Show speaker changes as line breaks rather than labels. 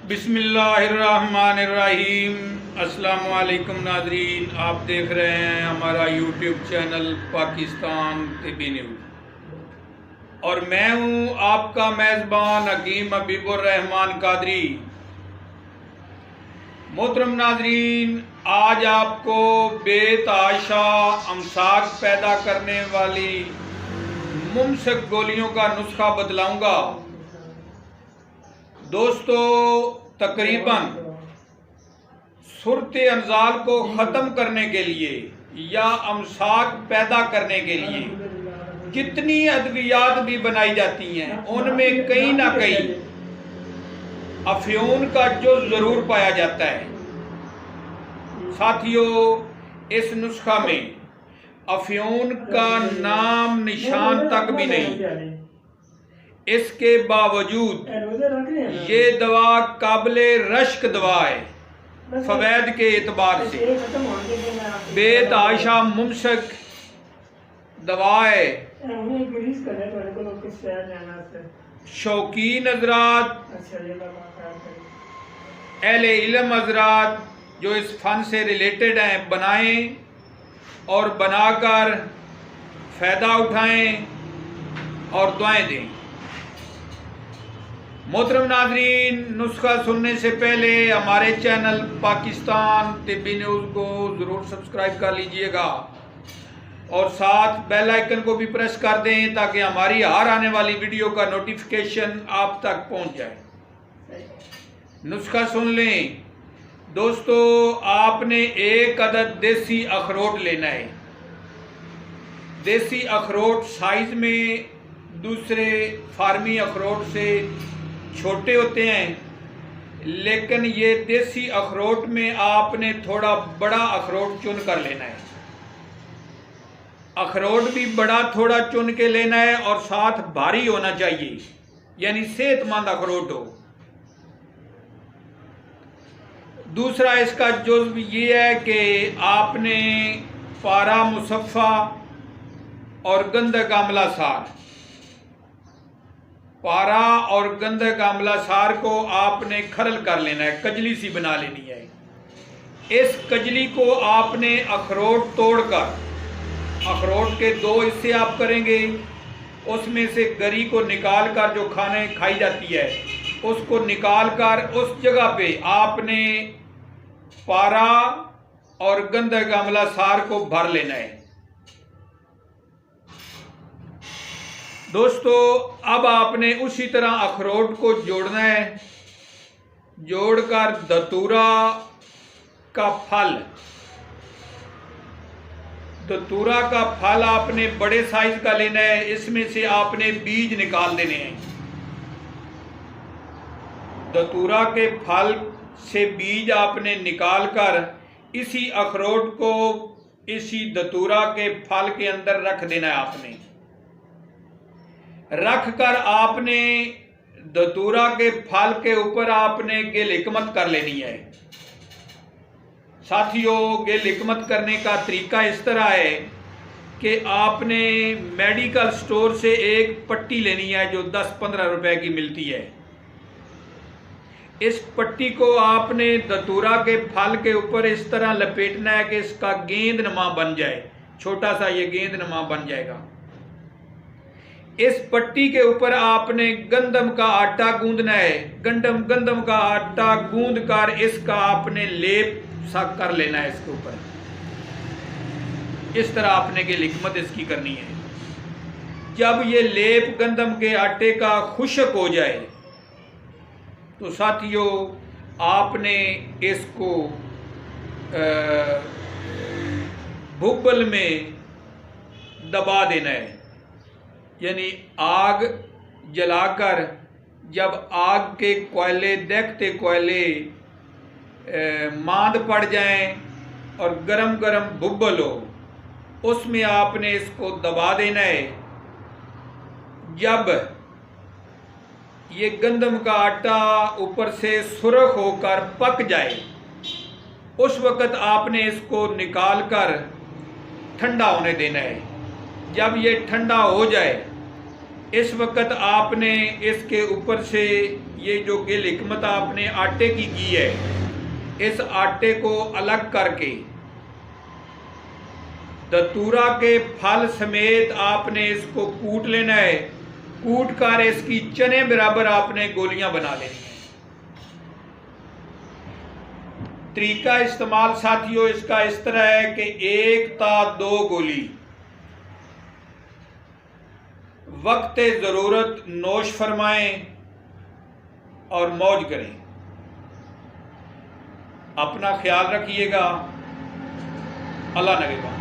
बिस्मिल्लाहिर्रहमानिर्रहीम। अस्सलाम वालेकुम नाजरीन, आप देख रहे हैं हमारा YouTube channel Pakistan TV news और मैं हूं आपका मेज़बान हकीम हबीबुर रहमान कादरी। मोहतरम नाजरीन, आज आपको बेतहाशा अमसाक पैदा करने वाली मुमसक गोलियों का नुस्खा बतलाऊंगा। दोस्तों, तकरीबन सूरत अंजाल को ख़त्म करने के लिए या अमसाक पैदा करने के लिए जितनी अद्वियात भी बनाई जाती हैं, उनमें कहीं ना कहीं अफ्यून का जुज़ ज़रूर पाया जाता है। साथियों, इस नुस्खा में अफ्यून का नाम निशान तक भी नहीं। इसके बावजूद ये दवा काबिले रश्क दवा है। फवैद के एतबार से बेतहाशा मुमसक दवा है। शौकीन हजरात, अहले इल्म हजरात जो इस फन से रिलेटेड हैं, बनाएं और बनाकर फ़ायदा उठाएं और दुआएं दें। मोहतरम नाजरीन, नुस्खा सुनने से पहले हमारे चैनल पाकिस्तान टीवी न्यूज़ को ज़रूर सब्सक्राइब कर लीजिएगा और साथ बेल आइकन को भी प्रेस कर दें ताकि हमारी हर आने वाली वीडियो का नोटिफिकेशन आप तक पहुंच जाए। नुस्खा सुन लें। दोस्तों, आपने एक अदद देसी अखरोट लेना है। देसी अखरोट साइज़ में दूसरे फार्मी अखरोट से छोटे होते हैं, लेकिन ये देसी अखरोट में आपने थोड़ा बड़ा अखरोट चुन कर लेना है। अखरोट भी बड़ा थोड़ा चुन के लेना है और साथ भारी होना चाहिए, यानी सेहतमंद अखरोट हो। दूसरा इसका जुज़्व ये है कि आपने पारा मुसफ़ा और गंधक आमला सार, पारा और गंधक आमला सार को आपने खरल कर लेना है, कजली सी बना लेनी है। इस कजली को आपने अखरोट तोड़कर, अखरोट के दो हिस्से आप करेंगे, उसमें से गरी को निकाल कर जो खाने खाई जाती है उसको निकाल कर उस जगह पे आपने पारा और गंधक आमला सार को भर लेना है। दोस्तों, अब आपने उसी तरह अखरोट को जोड़ना है। जोड़कर धतूरा का फल, धतूरा का फल आपने बड़े साइज का लेना है। इसमें से आपने बीज निकाल देने हैं। धतूरा के फल से बीज आपने निकालकर इसी अखरोट को इसी धतूरा के फल के अंदर रख देना है। आपने रख कर आपने धतूरा के फल के ऊपर आपने गेल हिकमत कर लेनी है। साथियों, गेल हिकमत करने का तरीका इस तरह है कि आपने मेडिकल स्टोर से एक पट्टी लेनी है जो 10-15 रुपए की मिलती है। इस पट्टी को आपने धतूरा के फल के ऊपर इस तरह लपेटना है कि इसका गेंदनुमा बन जाए, छोटा सा ये गेंदनुमा बन जाएगा। इस पट्टी के ऊपर आपने गंदम का आटा गूंदना है। गंदम का आटा गूंद कर इसका आपने लेप सा कर लेना है इसके ऊपर। इस तरह आपने के हिकमत इसकी करनी है। जब ये लेप गंदम के आटे का खुश्क हो जाए तो साथियों, आपने इसको भुब्बल में दबा देना है, यानी आग जलाकर जब आग के कोयले, देखते कोयले मांद पड़ जाएं और गरम गरम भुब्बल हो, उसमें आपने इसको दबा देना है। जब ये गंदम का आटा ऊपर से सुर्ख होकर पक जाए, उस वक़्त आपने इसको निकाल कर ठंडा होने देना है। जब ये ठंडा हो जाए इस वक्त आपने इसके ऊपर से ये जो गिल हिकमत आपने आटे की है, इस आटे को अलग करके दतूरा के फल समेत आपने इसको कूट लेना है। कूट कर इसकी चने बराबर आपने गोलियां बना लेनी है। तरीका इस्तेमाल साथियों इसका इस तरह है कि 1 ता 2 गोली वक्त ज़रूरत नोश फरमाएं और मौज करें। अपना ख्याल रखिएगा। अल्लाह नगेबान।